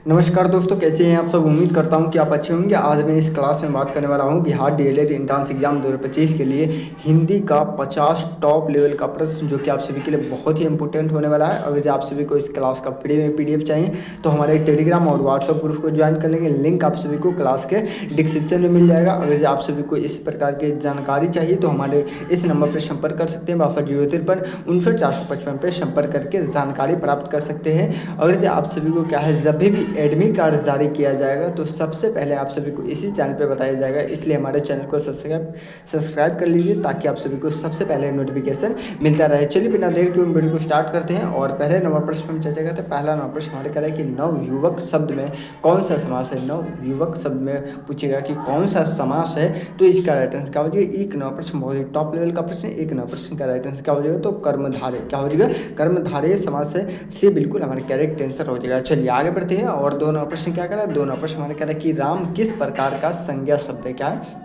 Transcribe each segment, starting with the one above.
नमस्कार दोस्तों, कैसे हैं आप सब। उम्मीद करता हूं कि आप अच्छे होंगे। आज मैं इस क्लास में बात करने वाला हूं बिहार डीएलएड एंट्रेंस एग्जाम 2025 के लिए हिंदी का 50 टॉप लेवल का प्रश्न, जो कि आप सभी के लिए बहुत ही इंपॉर्टेंट होने वाला है। अगर आप सभी को इस क्लास का फ्री में पीडीएफ चाहिए तो हमारे टेलीग्राम और व्हाट्सएप ग्रुप को ज्वाइन कर लेंगे। लिंक आप सभी को क्लास के डिस्क्रिप्शन में मिल जाएगा। अगर आप सभी को इस प्रकार की जानकारी चाहिए तो हमारे इस नंबर पर संपर्क कर सकते हैं। 6253 पर संपर्क करके जानकारी प्राप्त कर सकते हैं। अगर आप सभी को क्या है, जब भी एडमिट कार्ड जारी किया जाएगा तो सबसे पहले आप सभी को इसी चैनल पे बताया जाएगा, इसलिए हमारे चैनल को सब्सक्राइब कर लीजिए ताकि आप सभी को सबसे पहले नोटिफिकेशन मिलता रहे। चलिए बिना देर के वीडियो को स्टार्ट करते हैं और पहले नंबर प्रश्न हम चर्चा करते हैं। पहला नंबर प्रश्न हमारे कह रहा है कि नवयुवक शब्द में कौन सा समास है। नवयुवक शब्द में पूछेगा कि कौन सा समास है, तो इसका राइट आंसर क्या हो जाएगा। एक नंबर प्रश्न बहुत ही टॉप लेवल का प्रश्न है। एक नंबर प्रश्न का राइट आंसर क्या हो जाएगा, तो कर्मधारय क्या हो जाएगा, कर्मधारय समास से बिल्कुल हमारे करेक्ट आंसर हो जाएगा। चलिए आगे बढ़ते हैं। और दो नंबर प्रश्न क्या करा, दो नंबर प्रश्न हमारे कह रहा है कि राम किस प्रकार का संज्ञा शब्द है। क्या है,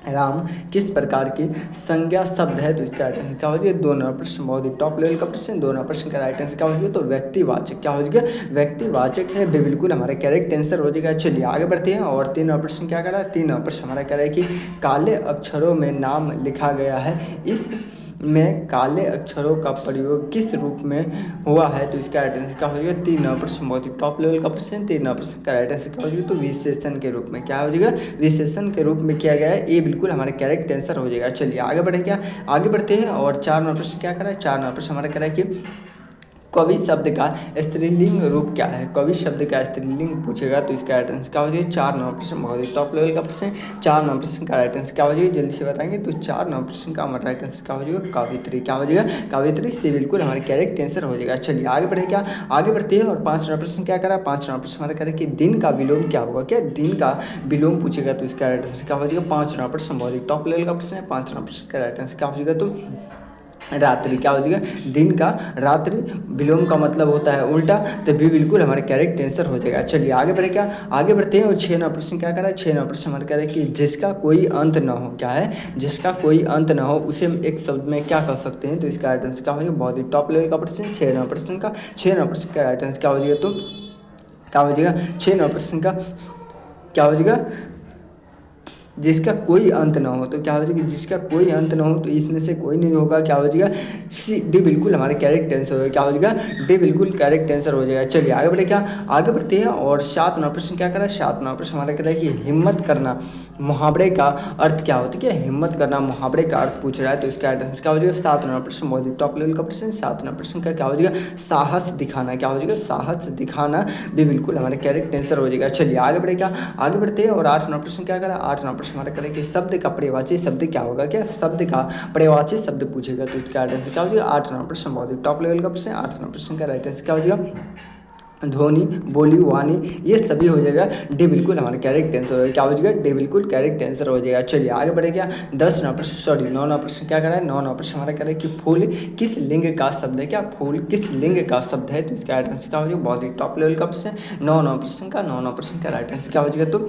राम किस प्रकार की संज्ञा शब्द है, तो इसका राइट आंसर क्या हो जाएगा। दो नंबर प्रश्न बहुत ही टॉप लेवल का प्रश्न। दो नंबर प्रश्न का राइट आंसर क्या हो जाएगा, तो व्यक्तिवाचक क्या हो जाएगा, व्यक्तिवाचक है, बिल्कुल हमारा करेक्ट आंसर हो जाएगा। चलिए आगे बढ़ते हैं। और तीन नंबर प्रश्न क्या कर रहा है, तीन नंबर प्रश्न हमारा कह रहा है कि काले अक्षरों में नाम लिखा गया है, इस में काले अक्षरों का प्रयोग किस रूप में हुआ है, तो इसका राइट आंसर क्या हो जाएगा। तीन नंबर प्रश्न बहुत ही टॉप लेवल का प्रश्न। तीन नंबर प्रश्न का राइट आंसर क्या हो जाएगा, तो विशेषण के रूप में क्या हो जाएगा, विशेषण के रूप में किया गया है। ये बिल्कुल हमारे करेक्ट आंसर हो जाएगा। चलिए आगे बढ़े, क्या आगे बढ़ते हैं। और चार नंबर प्रश्न क्या करा है, चार नंबर प्रश्न हमारा कह रहा है कि कवि शब्द का स्त्रीलिंग रूप क्या है। कवि शब्द का स्त्रीलिंग पूछेगा तो इसका राइट आंसर क्या हो जाएगा। चार नंबर प्रश्न बहुत ही टॉप लेवल का प्रश्न। चार नंबर प्रश्न का राइट आंसर क्या हो जाएगा, जल्दी से बताएंगे। तो चार नंबर प्रश्न का हमारा राइट आंसर क्या हो जाएगा, कवित्री क्या हो जाएगा, कवित्री से बिल्कुल हमारे करेक्ट आंसर हो जाएगा। चलिए आगे बढ़े, क्या आगे बढ़ते हैं। और पाँच नंबर प्रश्न क्या करा, पाँच नंबर प्रश्न हमारा कह रहा है कि दिन का विलोम क्या होगा। क्या दिन का विलोम पूछेगा तो इसका राइट आंसर क्या हो जाएगा। पाँच नंबर प्रश्न बहुत ही टॉप लेवल का प्रश्न है। पाँच नंबर प्रश्न का राइट आंसर क्या हो जाएगा, तो रात्रि क्या हो जाएगा, दिन का रात्रि विलोम का मतलब होता है उल्टा, तो भी बिल्कुल हमारे करेक्ट आंसर हो जाएगा। चलिए आगे बढ़े, क्या आगे बढ़ते हैं। और छः नंबर प्रश्न क्या कर रहा है, छः नंबर प्रश्न हमारे कह रहा है कि जिसका कोई अंत न हो। क्या है, जिसका कोई अंत न हो उसे हम एक शब्द में क्या कर सकते हैं, तो इसका राइट आंसर क्या हो जाएगा। बहुत ही टॉप लेवल का प्रश्न। छः नंबर प्रश्न का, छः नंबर प्रश्न का राइट आंसर क्या हो जाएगा, तो क्या हो जाएगा, छः नंबर प्रश्न का क्या हो जाएगा, जिसका कोई अंत ना हो। तो क्या हो जाएगा, जिसका कोई अंत ना हो, तो इसमें से कोई नहीं होगा, क्या हो जाएगा, सी डी बिल्कुल हमारे करेक्ट आंसर होगा। क्या हो जाएगा, डी बिल्कुल करेक्ट आंसर हो जाएगा। चलिए आगे बढ़े, क्या आगे बढ़ते हैं। और सात नंबर प्रश्न क्या करा है, सात नंबर प्रश्न हमारा कहता है कि हिम्मत करना मुहावरे का अर्थ क्या होता है। क्या हिम्मत करना मुहावरे का अर्थ पूछ रहा है, तो इसका आंसर क्या हो जाएगा। सात नंबर प्रश्न बहुत ही टॉप लेवल का प्रश्न। सात नंबर प्रश्न का क्या हो जाएगा, साहस दिखाना क्या हो जाएगा, साहस दिखाना भी बिल्कुल हमारे करेक्ट आंसर हो जाएगा। चलिए आगे बढ़े, क्या आगे बढ़ते हैं। और आठ नंबर प्रश्न क्या करा, आठ नंबर प्रश्न हमारा करें कि शब्द का पर्यायवाची शब्द क्या होगा। क्या शब्द का पर्यायवाची शब्द पूछेगा तो इसका राइट आंसर क्या हो जाएगा। आठ नंबर प्रश्न बहुत ही टॉप लेवल का प्रश्न। आठ नंबर प्रश्न का राइट आंसर क्या हो जाएगा, ध्वनि, बोली, वाणी, ये सभी हो जाएगा। डी बिल्कुल हमारा करेक्ट आंसर हो जाएगा। क्या हो जाएगा, डी बिल्कुल करेक्ट आंसर हो जाएगा। चलिए आगे बढ़े, क्या दस नंबर प्रश्न सॉरी नौ नंबर प्रश्न क्या करा है, नौ नंबर प्रश्न हमारा कह रहा है कि फूल किस लिंग का शब्द है। क्या फूल किस लिंग का शब्द है, तो इसका राइट आंसर क्या हो जाएगा। बहुत ही टॉप लेवल का प्रश्न। नौ नंबर प्रश्न का, नौ नंबर प्रश्न का राइट आंसर क्या हो जाएगा, तो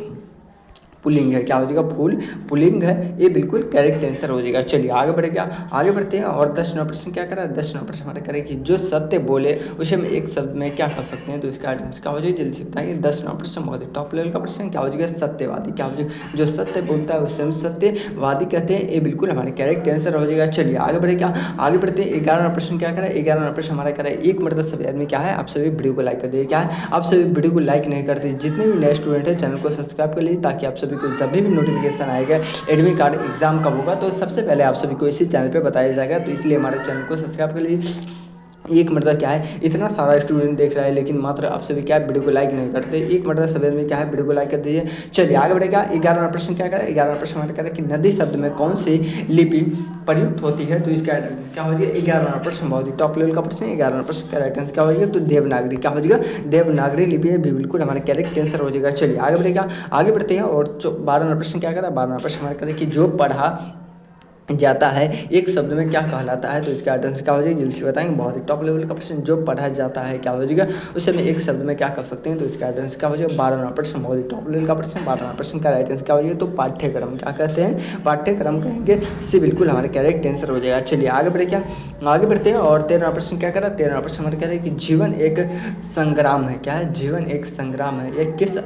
पुलिंग है। क्या हो जाएगा, फूल पुलिंग है, ये बिल्कुल करेक्ट आंसर हो जाएगा। चलिए आगे बढ़े, क्या आगे बढ़ते हैं। और दस नंबर प्रश्न क्या करा है, दस नंबर प्रश्न हमारे करें कि जो सत्य बोले उसे हम एक शब्द में क्या कर सकते हैं, तो इसका आंसर क्या हो जाएगा, जल्दी से बताइए। दस नंबर प्रश्न बहुत ही टॉप लेवल का प्रश्न। क्या हो जाएगा, सत्यवादी। क्या हो जाएगा, जो सत्य बोलता है उसे हम सत्यवादी कहते हैं, ये बिल्कुल हमारे करेक्ट आंसर हो जाएगा। चलिए आगे बढ़े, क्या आगे बढ़ते हैं। ग्यारह नंबर प्रश्न क्या करा है, ग्यारह नंबर प्रश्न हमारा करा है एक मरतबा सभी आदमी क्या है, आप सभी वीडियो को लाइक कर दिए। क्या है, आप सभी वीडियो को लाइक नहीं करते, जितने भी नए स्टूडेंट हैं चैनल को सब्सक्राइब कर लीजिए ताकि आप सभी को जब भी नोटिफिकेशन आएगा एडमिट कार्ड एग्जाम कब होगा तो सबसे पहले आप सभी को इसी चैनल पे बताया जाएगा। तो इसलिए हमारे चैनल को सब्सक्राइब कर लीजिए। एक मतलब क्या है, इतना सारा स्टूडेंट देख रहा है लेकिन मात्र आप सभी क्या है, वीडियो को लाइक नहीं करते। एक मतलब सभी में क्या है, वीडियो को लाइक कर दीजिए। चलिए आगे बढ़ेगा। ग्यारह प्रश्न क्या करें, ग्यारह प्रश्न हमारे करें कि नदी शब्द में कौन सी लिपि प्रयुक्त होती है, तो इसका क्या हो जाएगा। ग्यारह प्रश्न बहुत ही टॉप लेवल का प्रश्न। ग्यारह प्रश्न का राइट आंसर क्या हो जाएगा, तो देवनागरी। क्या हो जाएगा, देवनागरी लिपि है, बिल्कुल हमारे करेक्ट आंसर हो जाएगा। चलिए आगे बढ़ेगा, आगे बढ़ते हैं। और बारह प्रश्न क्या करें, बारह प्रश्न हमारे करें कि जो पढ़ा जाता है एक शब्द में क्या कहलाता है, तो इसका आंसर क्या हो जाएगा, जल्दी से बताएंगे। बहुत ही टॉप लेवल का प्रश्न जो पढ़ा जाता है क्या हो जाएगा, उस समय एक शब्द में क्या कर सकते हैं, तो इसका आंसर क्या हो जाएगा, 12वां प्रश्न। बहुत ही टॉप लेवल का प्रश्न, 12वां प्रश्न का राइट आंसर क्या हो जाएगा, तो पाठ्यक्रम क्या कहते हैं, पाठ्यक्रम कहेंगे, इससे बिल्कुल हमारे करेक्ट आंसर हो जाएगा। चलिए आगे बढ़े, क्या आगे बढ़ते हैं। और 13वां प्रश्न क्या कह रहा है, 13वां प्रश्न हमारे कह रहे हैं कि जीवन एक संग्राम है। क्या है, जीवन एक संग्राम है, यह किस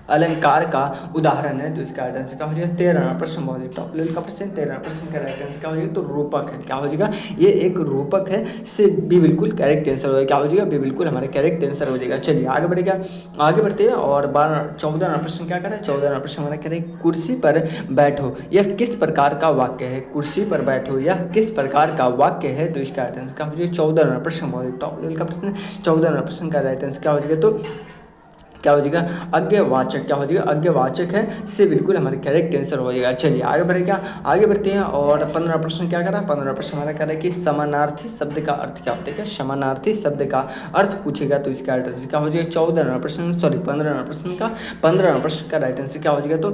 अलंकार का उदाहरण है, तो इसका राइट आंसर क्या हो जाएगा, 13वां प्रश्न। बहुत ही टॉप लेवल का प्रश्न, 13वां प्रश्न का राइट आंसर क्या हो जाएगा, तो रूपक है। क्या हो जाएगा, ये एक रूपक है, से भी बिल्कुल करेक्ट आंसर हो जाएगा। क्या हो जाएगा, भी बिल्कुल हमारे करेक्ट आंसर हो जाएगा। चलिए आगे बढ़ेगा, आगे बढ़ते हैं। और 14वां प्रश्न क्या कर रहा है, 14वां प्रश्न हमारा कह रहे हैं कुर्सी पर बैठो यह किस प्रकार का वाक्य है, कुर्सी पर बैठो यह किस प्रकार का वाक्य है, तो इसका राइट आंसर क्या हो जाएगा, 14वां प्रश्न। बहुत ही टॉप लेवल का प्रश्न, 14वां प्रश्न का राइट आंसर क्या हो जाएगा, तो क्या हो जाएगा, अज्ञवाचक। क्या हो जाएगा, अज्ञवाचक है, से बिल्कुल हमारे करेक्ट आंसर हो जाएगा। चलिए आगे बढ़ेगा, आगे बढ़ते हैं। और 15वां प्रश्न क्या कर रहा है, 15वां प्रश्न हमारा कह रहा है कि समानार्थी शब्द का अर्थ क्या होता है, क्या समानार्थी शब्द का अर्थ पूछेगा, तो इसका राइट आंसर क्या हो जाएगा, 14वां प्रश्न, सॉरी 15वां प्रश्न का, 15वां प्रश्न का राइट आंसर क्या हो जाएगा, तो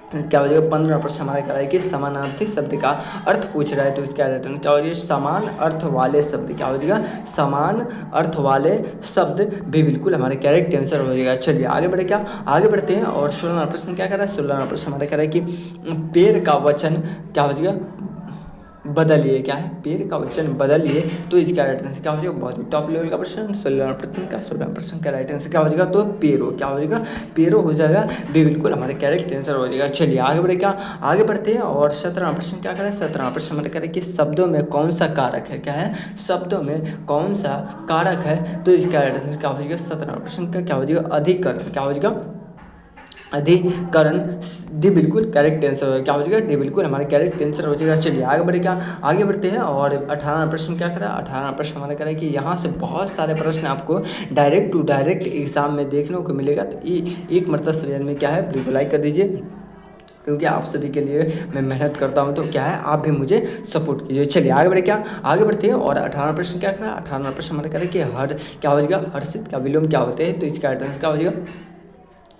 क्या हो जाएगा, 15वां प्रश्न हमारा कह रहा है कि समानार्थी शब्द का अर्थ पूछ रहा है, तो इसका राइट आंसर क्या हो जाएगा, समान अर्थ वाले शब्द। क्या हो जाएगा, समान अर्थ वाले शब्द भी बिल्कुल हमारे करेक्ट आंसर हो जाएगा। चलिए आगे बढ़े, क्या आगे बढ़ते हैं। और 16वां प्रश्न क्या कर रहा है, 16वां प्रश्न हमारा कह रहा है कि पेड़ का वचन क्या हो जाएगा, बदलिए। क्या है, पेड़ का वचन बदलिए, तो इसका राइट आंसर क्या हो जाएगा, बहुत ही टॉप लेवल का प्रश्न, 16वां प्रश्न का 16वां प्रश्न का राइट आंसर क्या हो जाएगा, तो पेरो। क्या हो जाएगा, पेरो हो जाएगा, भी बिल्कुल हमारे करेक्ट आंसर हो जाएगा। चलिए आगे बढ़े, क्या आगे बढ़ते हैं। और 17वां प्रश्न क्या करें, 17वां प्रश्न हमारे करें कि शब्दों में कौन सा कारक है। क्या है, शब्दों में कौन सा कारक है, तो इसका राइट आंसर क्या हो जाएगा, 17वां प्रश्न का क्या हो जाएगा, अधिकरण। क्या हो जाएगा, अधिकरण, डी बिल्कुल करेक्ट आंसर होगा। क्या हो जाएगा, डी बिल्कुल हमारे करेक्ट आंसर हो जाएगा। चलिए आगे बढ़े, क्या आगे बढ़ते हैं। और 18वां प्रश्न क्या करा, 18वां प्रश्न हमारा करा कि यहाँ से बहुत सारे प्रश्न आपको डायरेक्ट टू डायरेक्ट एग्जाम में देखने को मिलेगा, तो एक मतलब सवाल में क्या है, बिल्कुल लाइक कर दीजिए, क्योंकि आप सभी के लिए मैं मेहनत करता हूं, तो क्या है, आप भी मुझे सपोर्ट कीजिए। चलिए आगे बढ़े, क्या आगे बढ़ते हैं। और 18वां प्रश्न क्या करा, 18वां प्रश्न हमारा करें कि क्या हो जाएगा, हर्षित का विलोम क्या होते हैं, तो इसका आंसर क्या हो जाएगा,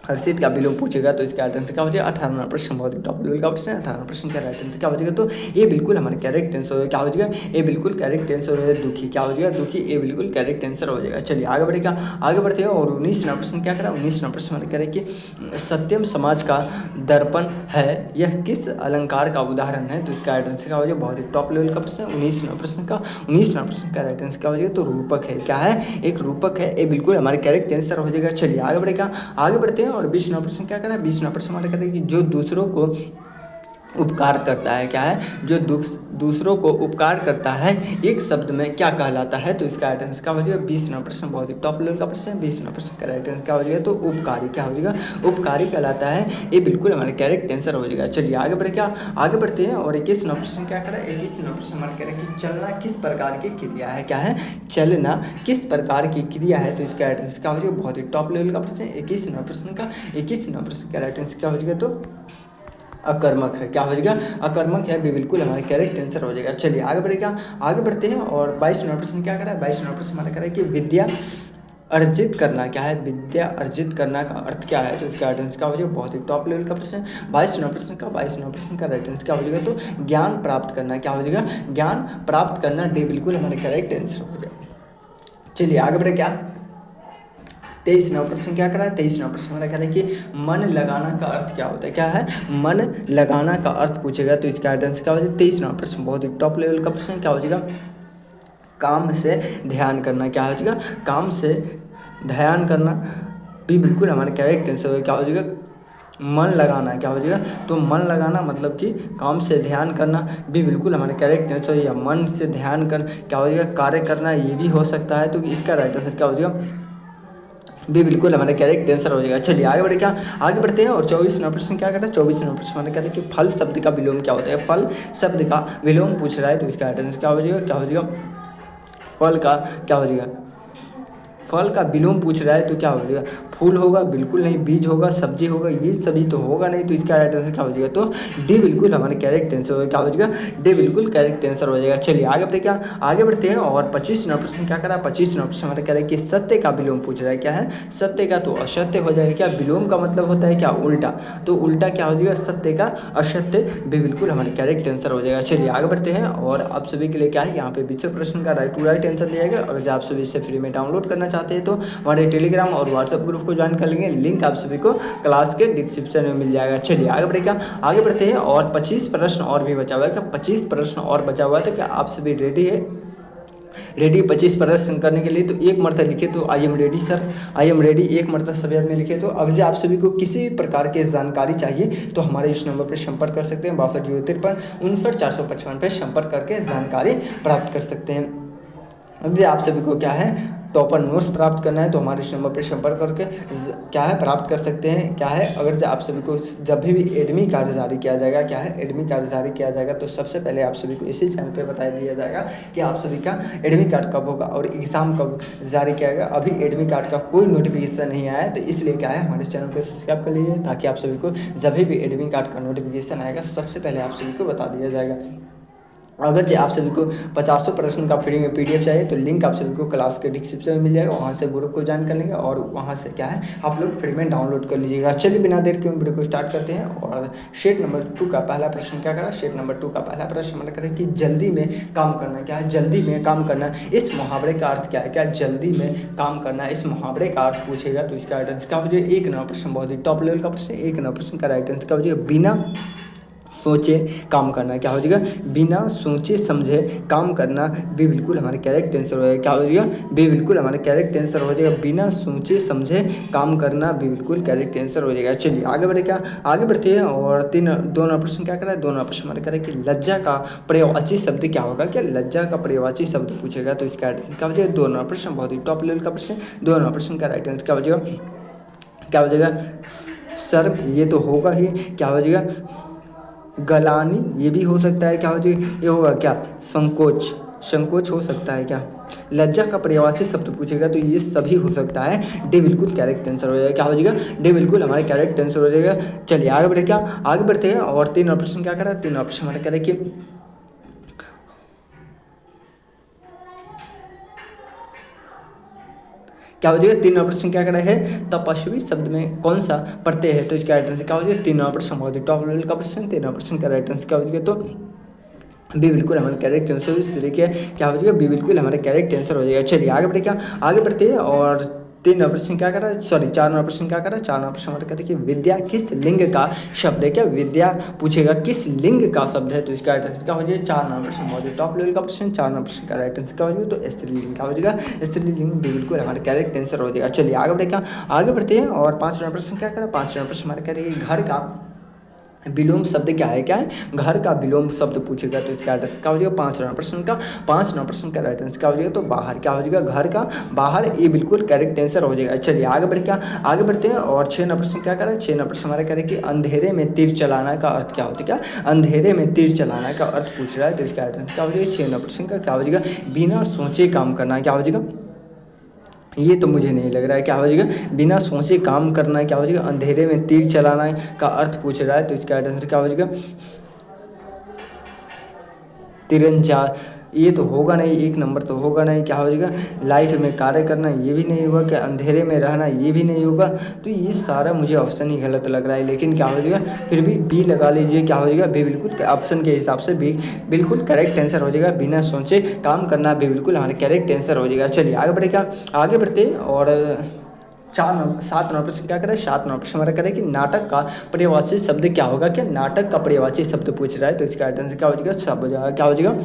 हर्षित का विलोम पूछेगा, तो इसका आंसर क्या हो जाएगा, 18वां प्रश्न। बहुत ही टॉप लेवल का प्रश्न है, 18वां प्रश्न का राइट आंसर क्या हो जाएगा, तो ये बिल्कुल हमारे करेक्ट आंसर हो जाएगा। क्या हो जाएगा, ये बिल्कुल करेक्ट आंसर हो जाएगा, दुखी। क्या हो जाएगा, दुखी, ये बिल्कुल करेक्ट आंसर हो जाएगा। चलिए आगे बढ़ेगा, आगे बढ़ते हैं। और 19वां प्रश्न क्या करा, 19वां प्रश्न हमारे कह रहे कि सत्यम समाज का दर्पण है यह किस अलंकार का उदाहरण है, तो इसका राइट आंसर क्या हो जाएगा, बहुत ही टॉप लेवल का प्रश्न है, 19वां प्रश्न का 19वां प्रश्न का राइट आंसर क्या हो जाएगा, तो रूपक है। क्या है, एक रूपक है, ये बिल्कुल हमारे करेक्ट आंसर हो जाएगा। चलिए आगे बढ़ेगा, आगे बढ़ते हैं। और 20वां प्रश्न क्या करें, 20वां प्रश्न हमारा कहते हैं कि जो दूसरों को उपकार करता है। क्या है, जो दूसरों को उपकार करता है एक शब्द में क्या कहलाता है, तो इसका राइट आंसर क्या हो जाएगा, 20वां प्रश्न। बहुत ही टॉप लेवल का प्रश्न है, 20वां प्रश्न का राइट आंसर क्या हो जाएगा, तो उपकारी। क्या हो जाएगा, उपकारी कहलाता है, ये बिल्कुल हमारे करेक्ट आंसर हो जाएगा। चलिए आगे बढ़े, क्या आगे बढ़ते हैं। और 21वां प्रश्न क्या करें, 21वां प्रश्न हमारे कह रहे हैं कि चलना किस प्रकार की क्रिया है। क्या है, चलना किस प्रकार की क्रिया है, तो इसका राइट आंसर क्या हो जाएगा, बहुत ही टॉप लेवल का प्रश्न है, 21वां प्रश्न का 21वां प्रश्न का राइट आंसर क्या हो जाएगा, तो अकर्मक है। क्या हो जाएगा, अकर्मक है, भी बिल्कुल हमारे करेक्ट आंसर हो जाएगा। चलिए आगे बढ़ेगा, आगे बढ़ते हैं। और 22वां प्रश्न क्या करा है, 22वां प्रश्न हमारा करा है कि विद्या अर्जित करना। क्या है, विद्या अर्जित करना का अर्थ क्या है, तो इसका राइट आंसर क्या हो जाएगा, बहुत ही टॉप लेवल का प्रश्न है, 22वां प्रश्न का 22वां प्रश्न का राइट आंसर क्या हो जाएगा, तो ज्ञान प्राप्त करना। क्या हो जाएगा, ज्ञान प्राप्त करना, डी बिल्कुल हमारे करेक्ट आंसर हो जाएगा। चलिए आगे बढ़े, क्या 23वां प्रश्न क्या करा है, 23वां प्रश्न हमारा कह रहा है कि मन लगाना का अर्थ क्या होता है। क्या है, मन लगाना का अर्थ पूछेगा, तो इसका आंसर क्या हो जाएगा, 23वां प्रश्न। बहुत ही टॉप लेवल का प्रश्न क्या हो जाएगा, काम से ध्यान करना। क्या हो जाएगा, काम से ध्यान करना, भी बिल्कुल हमारे करेक्ट आंसर होगा। क्या हो जाएगा, मन लगाना। क्या हो जाएगा, तो मन लगाना मतलब कि काम से ध्यान करना, भी बिल्कुल हमारे करेक्ट आंसर है। या मन से ध्यान कर क्या हो जाएगा, कार्य करना, ये भी हो सकता है, तो इसका राइट आंसर क्या हो जाएगा, भी बिल्कुल हमारे करेक्ट आंसर हो जाएगा। चलिए आगे बढ़े, क्या आगे बढ़ते हैं। और 24वां प्रश्न क्या करता है, 24वां प्रश्न हमारे कहते हैं कि फल शब्द का विलोम क्या होता है, फल शब्द का विलोम पूछ रहा है, तो इसका आंसर क्या हो जाएगा, क्या हो जाएगा, फल का क्या हो जाएगा, फल का विलोम पूछ रहा है, तो क्या हो जाएगा, फूल होगा? बिल्कुल नहीं। बीज होगा? सब्जी होगा? ये सभी तो होगा नहीं, तो इसका राइट आंसर क्या हो जाएगा? तो डी बिल्कुल हमारे करेक्ट आंसर होगा। क्या हो जाएगा? डी बिल्कुल करेक्ट आंसर हो जाएगा। चलिए आगे बढ़ते क्या, आगे बढ़ते हैं। और 25 नंबर प्रश्न क्या करा? 25 नंबर प्रश्न हमारा कह रहा है कि सत्य का विलोम पूछ रहा है। क्या है? सत्य का तो असत्य हो जाएगा। क्या विलोम का मतलब होता है क्या? उल्टा। तो उल्टा क्या हो जाएगा? सत्य का असत्य भी बिल्कुल हमारे करेक्ट आंसर हो जाएगा। चलिए आगे बढ़ते हैं। और आप सभी के लिए क्या है, यहाँ पे 20 प्रश्न का राइट टू राइट आंसर दिया जाएगा। अगर आप सभी इसे फ्री में डाउनलोड करना चाहते हैं तो हमारे टेलीग्राम और व्हाट्सएप ग्रुप को ज्वाइन कर लेंगे। लिंक आप सभी को क्लास के डिस्क्रिप्शन में मिल जाएगा। चलिए आगे बढ़ेगा, आगे बढ़ते हैं। और 25 प्रश्न और भी बचा हुआ है। क्या 25 प्रश्न और बचा हुआ है? तो क्या आप सभी रेडी है? रेडी 25 प्रश्न करने के लिए? तो एक मरतबा लिखे तो I am ready sir, I am ready एक मरतबा सभी आदमी लिखे। तो अगर आप सभी को किसी भी प्रकार की जानकारी चाहिए तो हमारे इस नंबर पर संपर्क कर सकते हैं। 6203 59 455 संपर्क करके जानकारी प्राप्त कर सकते हैं। अब आप सभी को क्या है, टॉपर नोट्स प्राप्त करना है तो हमारे इस नंबर पर संपर्क करके क्या है प्राप्त कर सकते हैं। क्या है, अगर आप सभी को जब भी एडमिट कार्ड जारी किया जाएगा, क्या है एडमिट कार्ड जारी किया जाएगा तो सबसे पहले आप सभी को इसी चैनल पे बता दिया जाएगा कि आप सभी का एडमिट कार्ड कब होगा और एग्ज़ाम कब जारी किया जाएगा। अभी एडमिट कार्ड का कोई नोटिफिकेशन नहीं आया है, तो इसलिए क्या है हमारे चैनल को सब्सक्राइब कर लीजिए ताकि आप सभी को जब भी एडमिट कार्ड का नोटिफिकेशन आएगा सबसे पहले आप सभी को बता दिया जाएगा। अगर जो आप सभी को 50 प्रश्न का फ्री में पीडीएफ चाहिए तो लिंक आप सभी को क्लास के डिस्क्रिप्शन में मिल जाएगा। वहाँ से ग्रुप को ज्वाइन कर लेंगे और वहाँ से क्या है आप लोग फ्री में डाउनलोड कर लीजिएगा। चलिए बिना देर के वीडियो को स्टार्ट करते हैं। और शेट नंबर 2 का पहला प्रश्न क्या करा? शेट नंबर 2 का पहला प्रश्न हमारा करें कि जल्दी में काम करना। क्या है? जल्दी में काम करना। इस मुहावरे का अर्थ क्या है? क्या जल्दी में काम करना इस मुहावरे का अर्थ पूछेगा तो इसका राइट आंसर क्या हो जाएगा? एक नंबर प्रश्न बहुत ही टॉप लेवल का प्रश्न, एक नंबर प्रश्न का राइट आंसर क्या हो जाएगा? बिना सोचे काम करना। क्या हो जाएगा? बिना सोचे समझे काम करना भी बिल्कुल हमारे करेक्ट आंसर हो जाएगा। क्या हो जाएगा? भी बिल्कुल हमारे करेक्ट आंसर हो जाएगा। बिना सोचे समझे काम करना भी बिल्कुल करेक्ट आंसर हो जाएगा। चलिए आगे बढ़े, क्या आगे बढ़ते हैं। और दो नंबर प्रश्न क्या करा है? दो नंबर प्रश्न हमारे करें कि लज्जा का पर्यायवाची शब्द क्या होगा? क्या लज्जा का पर्यायवाची शब्द पूछेगा तो इसका क्या हो जाएगा? दो नंबर प्रश्न बहुत ही टॉप लेवल का प्रश्न, दो नंबर प्रश्न का राइट आंसर क्या हो जाएगा? क्या हो जाएगा? सर ये तो होगा ही। क्या हो जाएगा? गलानी, ये भी हो सकता है। क्या हो जाएगा? ये होगा क्या? संकोच, संकोच हो सकता है। क्या लज्जा का पर्यायवाची शब्द पूछेगा तो ये सभी हो सकता है। डी बिल्कुल करेक्ट आंसर हो जाएगा। क्या हो जाएगा? डी बिल्कुल हमारे करेक्ट आंसर हो जाएगा। चलिए आगे बढ़े, क्या आगे बढ़ते हैं। और 3 ऑप्शन क्या करा? 3 ऑप्शन हमारे कह रहे कि क्या हो जाएगा? 3 ऑप्शन क्या करा है? तपस्वी शब्द में कौन सा प्रत्यय है तो इसका राइट आंसर क्या हो जाएगा? 3 ऑप्शन बहुत ही टॉप लेवल का प्रश्न, 3 ऑप्शन का राइट आंसर क्या हो जाएगा? तो बी बिल्कुल हमारे करेक्ट आंसर इसलिए क्या हो जाएगा? बी बिल्कुल हमारे करेक्ट आंसर हो जाएगा। चलिए आगे बढ़े, क्या आगे बढ़ते हैं। और 3 ऑप्शन क्या करा? सॉरी 4 ऑप्शन क्या करा? 4 ऑप्शन हमारे कहते हैं कि विद्या किस लिंग का शब्द है? क्या विद्या पूछेगा किस लिंग का शब्द है तो इसका राइट आंसर क्या हो जाएगा? 4 ऑप्शन बहुत ही टॉप लेवल का प्रश्न, 4 ऑप्शन का राइट आंसर क्या हो जाएगा? तो स्त्रीलिंग। क्या हो जाएगा? स्त्रीलिंग भी बिल्कुल हमारे करेक्ट आंसर हो जाएगा। चलिए आगे बढ़े, क्या आगे बढ़ते हैं। और 5 प्रश्न क्या करा? 5 प्रश्न हमारे कह रहे हैं घर का विलोम शब्द क्या है? क्या है? घर का विलोम शब्द पूछेगा तो इसका राइट आंसर क्या हो जाएगा? 5 प्रश्न का 5 प्रश्न का राइट आंसर क्या हो जाएगा? तो बाहर। क्या हो जाएगा? घर का बाहर, ये बिल्कुल करेक्ट आंसर हो जाएगा। चलिए आगे बढ़, क्या आगे बढ़ते हैं। और 6 प्रश्न क्या करें? 6 प्रश्न हमारे करें कि अंधेरे में तीर चलाना का अर्थ क्या होता है? क्या अंधेरे में तीर चलाना का अर्थ पूछ रहा है तो इसका राइट आंसर क्या हो जाएगा? 6 प्रश्न का क्या हो जाएगा? बिना सोचे काम करना। क्या हो जाएगा? ये तो मुझे नहीं लग रहा है। क्या हो जाएगा? बिना सोचे काम करना। क्या हो जाएगा? अंधेरे में तीर चलाना का अर्थ पूछ रहा है तो इसका राइट आंसर क्या हो जाएगा? तिरंजा, ये तो होगा नहीं, एक नंबर तो होगा नहीं। क्या हो जाएगा? लाइट में कार्य करना, ये भी नहीं होगा। क्या अंधेरे में रहना, ये भी नहीं होगा। तो ये सारा मुझे ऑप्शन ही गलत लग रहा है, लेकिन क्या हो जाएगा फिर भी बी लगा लीजिए। क्या हो जाएगा? बी बिल्कुल ऑप्शन के हिसाब से बी बिल्कुल करेक्ट आंसर हो जाएगा। बिना सोचे काम करना भी बिल्कुल हमारे करेक्ट आंसर हो जाएगा। चलिए आगे बढ़े, क्या आगे बढ़ते। और 7 प्रश्न क्या करें? 7 प्रश्न हमारा करें कि नाटक का पर्यायवाची शब्द क्या होगा? क्या नाटक का पर्यायवाची शब्द पूछ रहा है तो इसका आंसर क्या हो जाएगा? सब हो जाएगा। क्या हो जाएगा?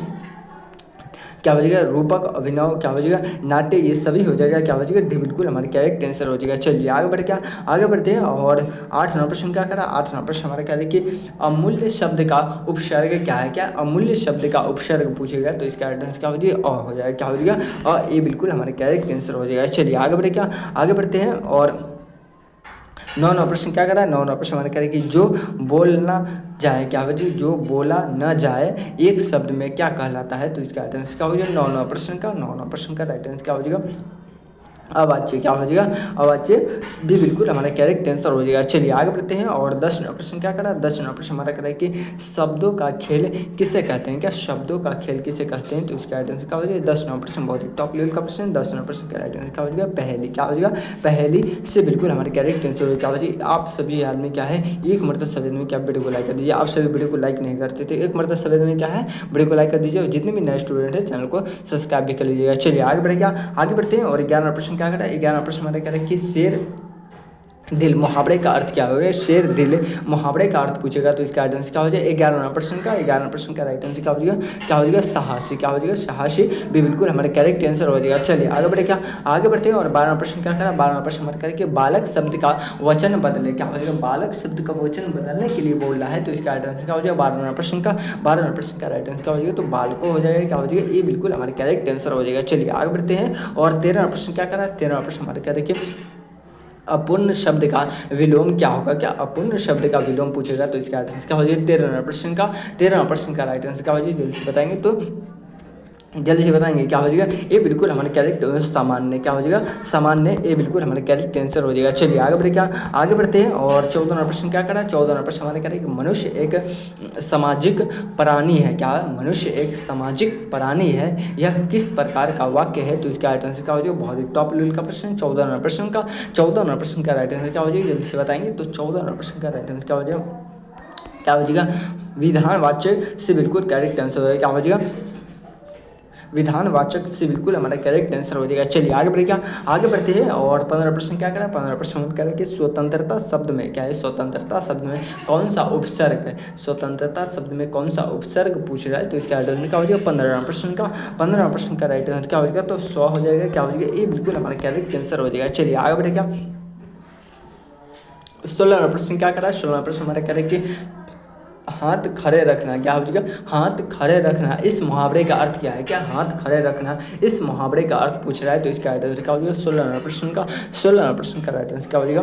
क्या हो जाएगा? रूपक, अभिनव, क्या हो जाएगा? नाट्य, ये सभी हो जाएगा। क्या हो जाएगा? डी बिल्कुल हमारे करेक्ट आंसर हो जाएगा। चलिए आगे बढ़, क्या आगे बढ़ते हैं। और 8 प्रश्न क्या करा? 8 प्रश्न हमारा कह रहे कि अमूल्य शब्द का उपसर्ग क्या है? क्या अमूल्य शब्द का उपसर्ग पूछेगा तो इसका आंसर क्या हो जाएगा? अ हो जाएगा। क्या हो जाएगा? अ, ये बिल्कुल हमारे करेक्ट आंसर हो जाएगा। चलिए आगे बढ़े, क्या आगे बढ़ते हैं। और 9 प्रश्न क्या करा? 9 प्रश्न हमारे कह रहे कि जो बोलना जाए, क्या हो जाएगा? जो बोला न जाए एक शब्द में क्या कहलाता है तो इसका राइट आंसर क्या हो जाएगा? 9 प्रश्न का 9 प्रश्न का राइट आंसर क्या हो जाएगा? अवाच्य क्या हो जाएगा, अवाच्य भी बिल्कुल हमारा करेक्ट आंसर हो जाएगा। चलिए आगे बढ़ते हैं और 10वां प्रश्न क्या करा, 10वां प्रश्न हमारा करा कि शब्दों का खेल किसे कहते हैं, क्या शब्दों का खेल किसे कहते हैं, तो इसका राइट आंसर क्या हो जाएगा। 10वां प्रश्न बहुत ही टॉप लेवल का प्रश्न, 10वां प्रश्न का राइट आंसर क्या हो जाएगा, पहेली क्या हो जाएगा, पहेली से बिल्कुल हमारे करेक्ट आंसर क्या हो जाएगा। आप सभी आदमी क्या है, एक मरतबा सभी आदमी क्या वीडियो को लाइक कर दीजिए, आप सभी वीडियो को लाइक नहीं करते थे, एक मरतबा सभी आदमी क्या है वीडियो को लाइक कर दीजिए और जितने भी नए स्टूडेंट है चैनल को सब्सक्राइब भी कर लीजिएगा। चलिए आगे बढ़ेगा, आगे बढ़ते हैं और 11वां प्रश्न क्या करा, 11वां प्रश्न हमारा कह रहा है कि शेर दिल मुहावरे का अर्थ क्या होगा, शेर दिल मुहावरे का अर्थ पूछेगा तो इसका राइट आंसर क्या हो जाएगा। 11वां प्रश्न का, 11वां प्रश्न का राइट आंसर क्या हो जाएगा, क्या हो जाएगा, साहसी क्या हो जाएगा, साहसी भी बिल्कुल हमारे करेक्ट आंसर हो जाएगा। चलिए आगे बढ़े, क्या आगे बढ़ते हैं और 12वां प्रश्न क्या करा, 12वां प्रश्न हमारे करें कि बालक शब्द का वचन बदले क्या हो जाएगा, बालक शब्द का वचन बदलने के लिए बोल रहा है तो इसका राइट आंसर क्या हो जाएगा। 12वां प्रश्न का, 12वां प्रश्न का राइट आंसर क्या हो जाएगा, तो बालको हो जाएगा, क्या हो जाएगा, ये बिल्कुल हमारे करेक्ट आंसर हो जाएगा। चलिए आगे बढ़ते हैं और 13वां प्रश्न क्या करा, 13वां प्रश्न हमारे कह रहे कि अपूर्ण शब्द का विलोम क्या होगा, क्या अपूर्ण शब्द का विलोम पूछेगा तो इसका राइट आंसर क्या हो जाएगा। 13वां प्रश्न का, 13वां प्रश्न का राइट आंसर क्या हो जाएगा, जल्दी से बताएंगे तो जल्दी से बताएंगे क्या हो जाएगा, ये बिल्कुल हमारे कैरेक्ट सामान्य क्या हो जाएगा, सामान्य, ये बिल्कुल हमारे कैरेक्ट आंसर हो जाएगा। चलिए आगे बढ़े, क्या आगे बढ़ते हैं और 14वां प्रश्न क्या करा, 14वां प्रश्न हमारे करें कि मनुष्य एक सामाजिक प्राणी है, क्या मनुष्य एक सामाजिक प्राणी है, यह किस प्रकार का वाक्य है तो इसका राइट आंसर क्या हो जाएगा। बहुत ही टॉप लेवल का प्रश्न, 14वां प्रश्न का, 14वां प्रश्न का राइट आंसर क्या हो जाएगा, जल्दी से बताएंगे तो 14वां प्रश्न का राइट आंसर क्या हो जाएगा, क्या हो जाएगा, विधानवाचक से बिल्कुल करेक्ट आंसर हो जाएगा, क्या हो जाएगा, विधानवाचक से बिल्कुल हमारा करेक्ट आंसर हो जाएगा। चलिए आगे बढ़े, क्या आगे बढ़ते हैं और 15 प्रश्न क्या करा, 15 प्रश्न हम करें कि स्वतंत्रता शब्द में क्या है, स्वतंत्रता शब्द में कौन सा उपसर्ग है, स्वतंत्रता शब्द में कौन सा उपसर्ग पूछ रहा है तो इसका राइट आंसर क्या हो जाएगा। 15वां प्रश्न का, 15वां प्रश्न का राइट आंसर क्या हो जाएगा, तो 100 हो जाएगा, क्या हो जाएगा, ये बिल्कुल हमारा करेक्ट आंसर हो जाएगा। चलिए आगे बढ़े, क्या 16वां प्रश्न क्या करा, 16वां प्रश्न हमारा करें कि हाथ खड़े रखना क्या हो जाएगा, हाथ खड़े रखना इस मुहावरे का अर्थ क्या है, क्या हाथ खड़े रखना इस मुहावरे का अर्थ पूछ रहा है तो इसका राइट आंसर क्या हो जाएगा। 16वां प्रश्न का, 16वां प्रश्न का राइट आंसर क्या हो जाएगा,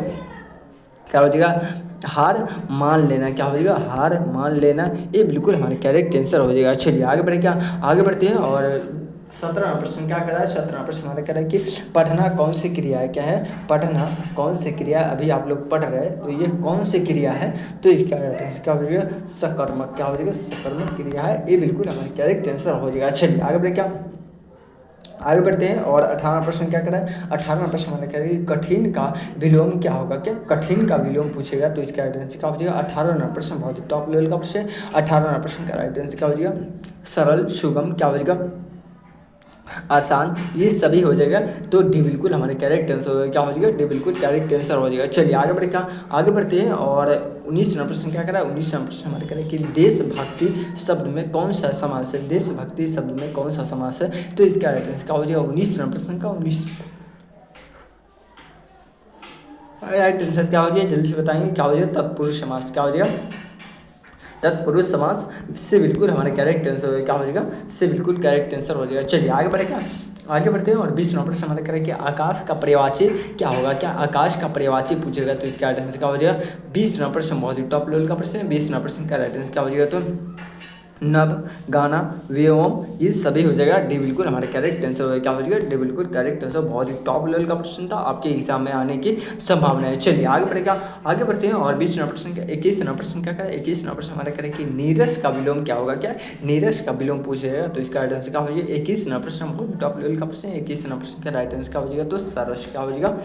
क्या हो जाएगा, हार मान लेना, क्या हो जाएगा, हार मान लेना, ये बिल्कुल हमारे करेक्ट आंसर हो जाएगा। चलिए आगे बढ़े, क्या आगे बढ़ते हैं और 17वां प्रश्न क्या करा है, 17वां प्रश्न हमारा करा है कि पढ़ना कौन सी क्रिया है, क्या है, पढ़ना कौन सी क्रिया, अभी आप लोग पढ़ रहे हैं तो ये कौन सी क्रिया है तो इसका क्या हो जाएगा, सकर्मक क्या हो जाएगा, सकर्मक क्रिया है, ये बिल्कुल हमारा करेक्ट आंसर हो जाएगा। चलिए आगे बढ़े, क्या आगे बढ़ते हैं और 18वां प्रश्न क्या करा है, 18वां प्रश्न हमारा कह रहा है कि कठिन का विलोम क्या होगा, क्या कठिन का विलोम पूछेगा तो इसका राइट आंसर क्या हो जाएगा। 18वां प्रश्न बहुत ही टॉप लेवल का प्रश्न है, 18वां प्रश्न का राइट आंसर क्या हो जाएगा, सरल, सुगम, क्या हो जाएगा, आसान, ये सभी हो जाएगा तो डी बिल्कुल हमारे करेक्ट आंसर हो जाएगा, क्या हो जाएगा, डी बिल्कुल करेक्ट आंसर हो जाएगा। चलिए आगे बढ़े, क्या आगे बढ़ते हैं और 19वां प्रश्न क्या करा है, 19वां प्रश्न हमारे करें कि देशभक्ति शब्द में कौन सा समास है, देशभक्ति शब्द में कौन सा समास है तो इसका राइट आंसर क्या हो जाएगा। 19वां प्रश्न का 19 राइट आंसर क्या हो जाएगा, जल्दी से बताएंगे क्या हो जाएगा, तत्पुरुष समास, क्या हो जाएगा, तत्पुरुष समास से बिल्कुल हमारे करेक्ट आंसर हो जाएगा, क्या हो जाएगा, से बिल्कुल करेक्ट आंसर हो जाएगा। चलिए आगे बढ़ेगा, आगे बढ़ते हैं और 20वां प्रश्न हमारे करें कि आकाश का पर्यायवाची क्या होगा, क्या आकाश का पर्यायवाची पूछेगा तो इसका राइट आंसर क्या हो जाएगा। 20वां प्रश्न बहुत ही टॉप लेवल का प्रश्न है, 20वां प्रश्न का राइट आंसर क्या हो जाएगा, तो नभ, गाना, व्योम, ये सभी हो जाएगा, डी बिल्कुल हमारे करेक्ट आंसर हो जाएगा, क्या हो जाएगा, डी बिल्कुल करेक्ट आंसर। बहुत ही टॉप लेवल का प्रश्न था, आपके एग्जाम में आने की संभावना है। चलिए आगे बढ़ेगा, आगे बढ़ते हैं और 20वां प्रश्न का 21वां प्रश्न क्या करें, 21वां प्रश्न हमारे करें कि नीरस का विलोम क्या होगा, क्या नीरस का विलोम पूछेगा तो इसका राइट आंसर क्या हो जाएगा। 21वां प्रश्न बहुत टॉप लेवल का प्रश्न है, 21वां प्रश्न का राइट आंसर क्या हो जाएगा, तो सरस, क्या हो जाएगा,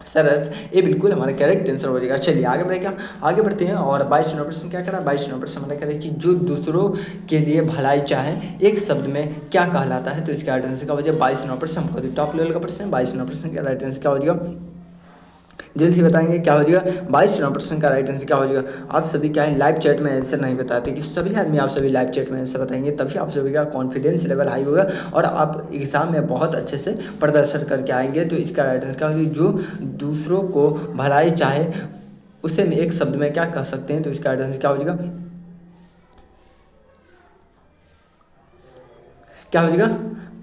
सरस, ये बिल्कुल हमारा करेक्ट आंसर हो जाएगा। चलिए आगे बढ़े, क्या आगे बढ़ते हैं और 22वां प्रश्न क्या करा, 22वां प्रश्न हमारा कह रहा है कि जो दूसरों के लिए भलाई चाहे एक शब्द में क्या कहलाता है तो इसका राइट आंसर क्या हो जाएगा। 22वां प्रश्न बहुत ही टॉप लेवल का प्रश्न है, 22वां प्रश्न का राइट आंसर क्या हो जाएगा, जल्दी से बताएंगे क्या हो जाएगा। 22वां प्रश्न का राइट आंसर क्या हो जाएगा। आप सभी क्या है लाइव चैट में आंसर नहीं बताते कि सभी आदमी आप सभी लाइव चैट में आंसर बताएंगे तभी आप सभी का कॉन्फिडेंस लेवल हाई होगा और आप एग्जाम में बहुत अच्छे से प्रदर्शन करके आएंगे। तो इसका राइट आंसर क्या हो जाएगा, जो दूसरों को भलाई चाहे उसे हम एक शब्द में क्या कह सकते हैं तो इसका राइट आंसर क्या हो जाएगा, क्या हो जाएगा,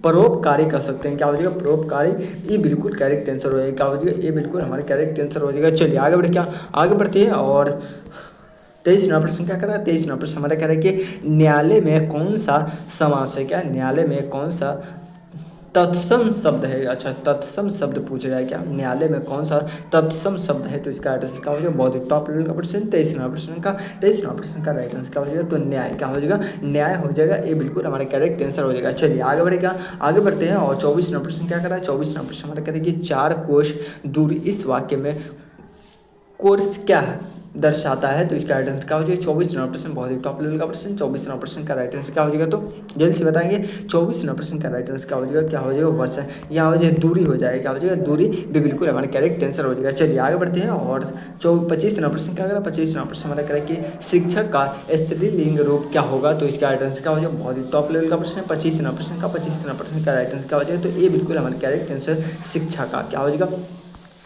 परोपकारी कर सकते हैं, क्या हो जाएगा, परोपकारी, ये बिल्कुल करेक्ट आंसर हो जाएगा, क्या हो जाएगा, ये बिल्कुल हमारे करेक्ट आंसर हो जाएगा। चलिए आगे बढ़े, क्या आगे बढ़ते हैं और 23वां प्रश्न क्या कर रहा है, 23वां प्रश्न हमारा कह रहा है कि न्यायालय में कौन सा समास है, क्या न्यायालय में कौन सा तत्सम शब्द है। अच्छा, तत्सम शब्द पूछा जाए क्या न्यायालय में कौन सा तत्सम शब्द है, तो इसका राइट आंसर क्या हो जाएगा, बहुत टॉप लेवल का प्रश्न। 23वां प्रश्न का राइट आंसर क्या हो जाएगा, तो न्याय क्या हो जाएगा, न्याय हो जाएगा। ये बिल्कुल हमारा करेक्ट आंसर हो जाएगा। चलिए आगे बढ़ेगा, आगे बढ़ते हैं। और 24वां प्रश्न क्या करा है, 24वां प्रश्न हमारा करेगी 4 कोश दूर इस वाक्य में कोर्स क्या है दर्शाता है, तो इसका राइट आंसर क्या हो जाएगा, 24वां प्रश्न बहुत ही टॉप लेवल का प्रश्न। 24वां प्रश्न का राइट आंसर क्या हो जाएगा, तो जल्द से बताएंगे। 24वां प्रश्न का राइट आंसर क्या हो जाएगा, क्या हो जाएगा, वचन, यहाँ हो जाएगा दूरी हो जाएगा, क्या हो जाएगा, दूरी भी बिल्कुल हमारा करेक्ट आंसर हो जाएगा। चलिए आगे बढ़ते हैं। और 25वां प्रश्न क्या करा, 25वां प्रश्न हमारा करें कि शिक्षक का स्त्रीलिंग रूप क्या होगा, तो इसका राइट आंसर क्या हो जाएगा, बहुत ही टॉप लेवल का प्रश्न है। 25वां प्रश्न का राइट आंसर क्या हो जाएगा, तो ये बिल्कुल हमारा करेक्ट आंसर शिक्षा का क्या हो जाएगा,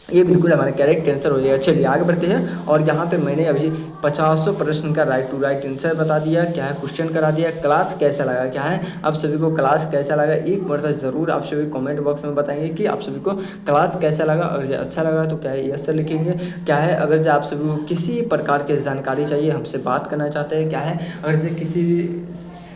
ये बिल्कुल हमारा करेक्ट आंसर हो जाएगा। चलिए आगे बढ़ते हैं। और यहाँ पे मैंने अभी 50 प्रश्न का राइट टू राइट आंसर बता दिया, क्या है क्वेश्चन करा दिया। क्लास कैसा लगा, क्या है आप सभी को क्लास कैसा लगा, एक बार ज़रूर आप सभी कमेंट बॉक्स में बताएंगे कि आप सभी को क्लास कैसा लगा। अगर अच्छा लगा तो क्या है यस लिखेंगे, क्या है अगर जो आप सभी को किसी प्रकार की जानकारी चाहिए, हमसे बात करना चाहते हैं, क्या है अगर जो किसी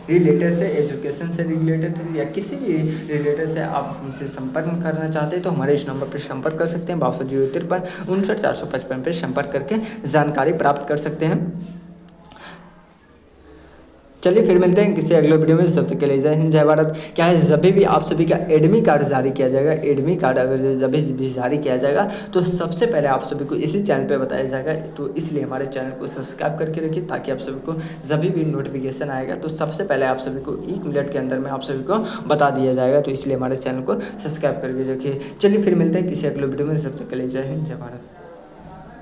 रिलेटेड से, एजुकेशन से रिलेटेड या किसी भी रिलेटेड से आप हमसे संपर्क करना चाहते हैं, तो हमारे इस नंबर पर संपर्क कर सकते हैं। 6253 पर संपर्क करके जानकारी प्राप्त कर सकते हैं। चलिए फिर मिलते हैं किसी अगले वीडियो में, तब तक के लिए जय हिंद जय भारत। क्या है जब भी आप सभी का एडमिट कार्ड जारी किया जाएगा, एडमिट कार्ड अगर जब भी जारी किया जाएगा तो सबसे पहले आप सभी को इसी चैनल पे बताया जाएगा। तो इसलिए हमारे चैनल को सब्सक्राइब करके रखिए, ताकि आप सभी को जब भी नोटिफिकेशन आएगा तो सबसे पहले आप सभी को 1 मिनट के अंदर में आप सभी को बता दिया जाएगा। तो इसलिए हमारे चैनल को सब्सक्राइब करके रखिए। चलिए फिर मिलते हैं किसी अगले वीडियो में, तब तक के लिए जय हिंद जय भारत।